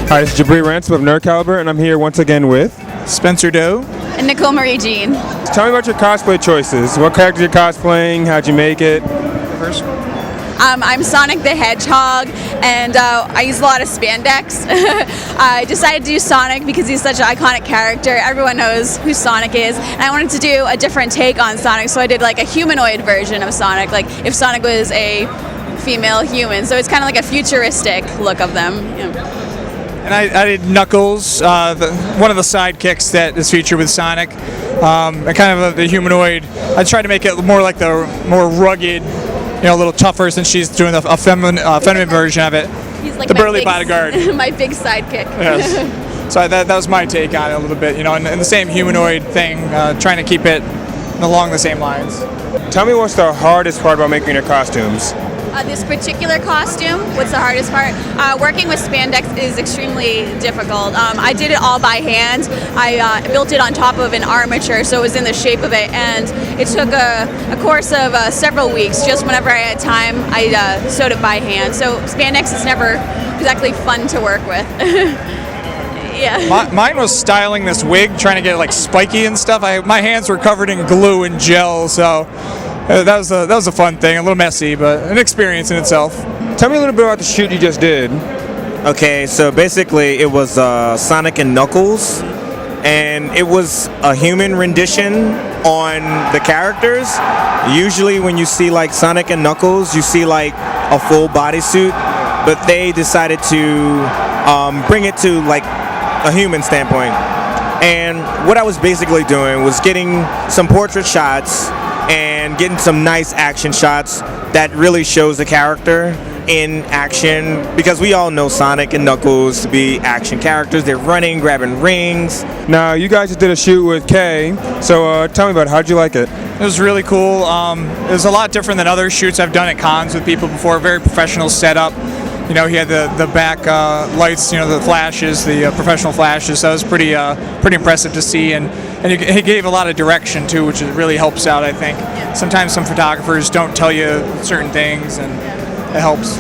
Hi, this is Jabri Ransom of Nerd Caliber, and I'm here once again with Spencer Doe and Nicole Marie Jean. Tell me about your cosplay choices. What character you're cosplaying? How'd you make it? first. I'm Sonic the Hedgehog, and I use a lot of spandex. I decided to do Sonic because he's such an iconic character. Everyone knows who Sonic is, and I wanted to do a different take on Sonic, so I did like a humanoid version of Sonic, like if Sonic was a female human. So it's kind of like a futuristic look of them. Yeah. And I did Knuckles, one of the sidekicks that is featured with Sonic. And kind of the humanoid. I tried to make it more like the more rugged, a little tougher, since she's doing a feminine version of it. He's like the burly bodyguard. My big sidekick. Yes. So that was my take on it a little bit, and the same humanoid thing, trying to keep it along the same lines. Tell me what's the hardest part about making your costumes? This particular costume, what's the hardest part? Working with spandex is extremely difficult. I did it all by hand. I built it on top of an armature, so it was in the shape of it, and it took a course of several weeks. Just whenever I had time, I sewed it by hand. So spandex is never exactly fun to work with. Yeah. Mine was styling this wig, trying to get it like spiky and stuff. My hands were covered in glue and gel, so that was a fun thing, a little messy, but an experience in itself. Tell me a little bit about the shoot you just did. Okay, so basically it was Sonic and Knuckles, and it was a human rendition on the characters. Usually when you see like Sonic and Knuckles, you see like a full bodysuit, but they decided to bring it to like a human standpoint. And what I was basically doing was getting some portrait shots and getting some nice action shots that really shows the character in action, because we all know Sonic and Knuckles to be action characters. They're running, grabbing rings. Now, you guys just did a shoot with Kay, so tell me about it. How'd you like it? It was really cool. It was a lot different than other shoots I've done at cons with people before. Very professional setup. He had the back lights, the flashes, the professional flashes. So it was pretty impressive to see, and he gave a lot of direction too, which really helps out, I think. Sometimes some photographers don't tell you certain things, and it helps.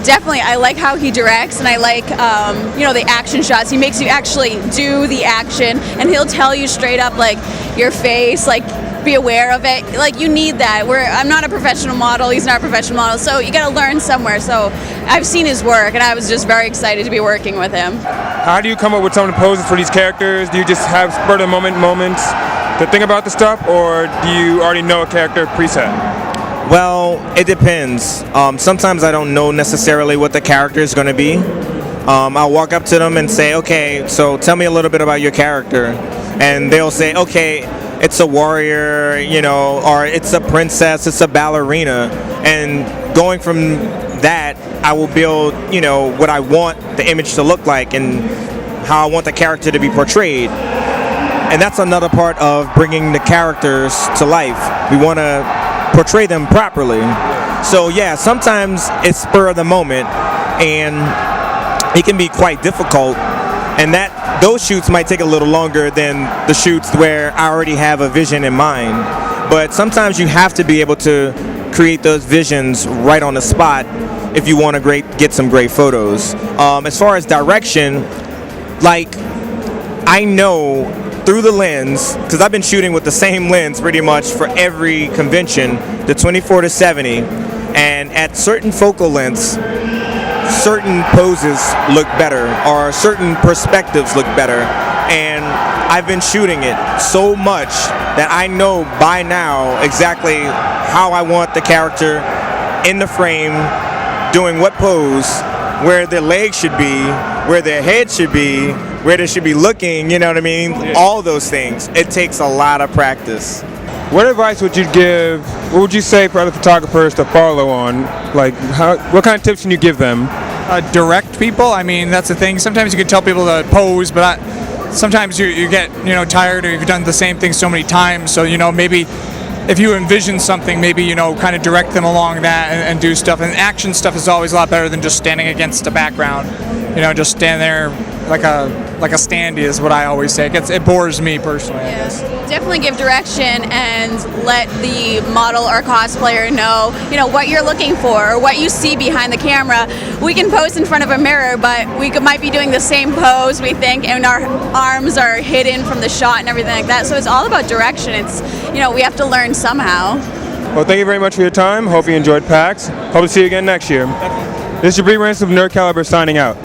Definitely, I like how he directs, and I like the action shots. He makes you actually do the action, and he'll tell you straight up like your face, like be aware of it. Like you need that. I'm not a professional model. He's not a professional model, so you got to learn somewhere. So I've seen his work, and I was just very excited to be working with him. How do you come up with some of the poses for these characters? Do you just have spur of the moment moments to think about the stuff, or do you already know a character preset? Well, it depends. Sometimes I don't know necessarily what the character is going to be. I'll walk up to them and say, okay, so tell me a little bit about your character. And they'll say, okay, it's a warrior, or it's a princess, it's a ballerina. And going from that, I will build, what I want the image to look like and how I want the character to be portrayed. And that's another part of bringing the characters to life. We want to portray them properly. So yeah, sometimes it's spur of the moment, and it can be quite difficult, and those shoots might take a little longer than the shoots where I already have a vision in mind. But sometimes you have to be able to create those visions right on the spot if you want to get some great photos. As far as direction, like I know through the lens, because I've been shooting with the same lens pretty much for every convention, the 24-70, and at certain focal lengths, certain poses look better, or certain perspectives look better, and I've been shooting it so much that I know by now exactly how I want the character in the frame, doing what pose, where their legs should be, where their head should be, where they should be looking, you know what I mean? Yeah. All those things. It takes a lot of practice. What advice would you give, what would you say for other photographers to follow on? Like, what kind of tips can you give them? Direct people, I mean, that's the thing. Sometimes you can tell people to pose, but sometimes you get, tired, or you've done the same thing so many times. So, maybe if you envision something, maybe, kind of direct them along that and do stuff. And action stuff is always a lot better than just standing against a background. just stand there like a standee is what I always say. It bores me personally, I guess. Definitely give direction and let the model or cosplayer know, what you're looking for or what you see behind the camera. We can pose in front of a mirror, but we might be doing the same pose, we think, and our arms are hidden from the shot and everything like that. So it's all about direction. It's, we have to learn somehow. Well, thank you very much for your time. Hope you enjoyed PAX. Hope to see you again next year. This is your Bree Ransom of Nerd Caliber signing out.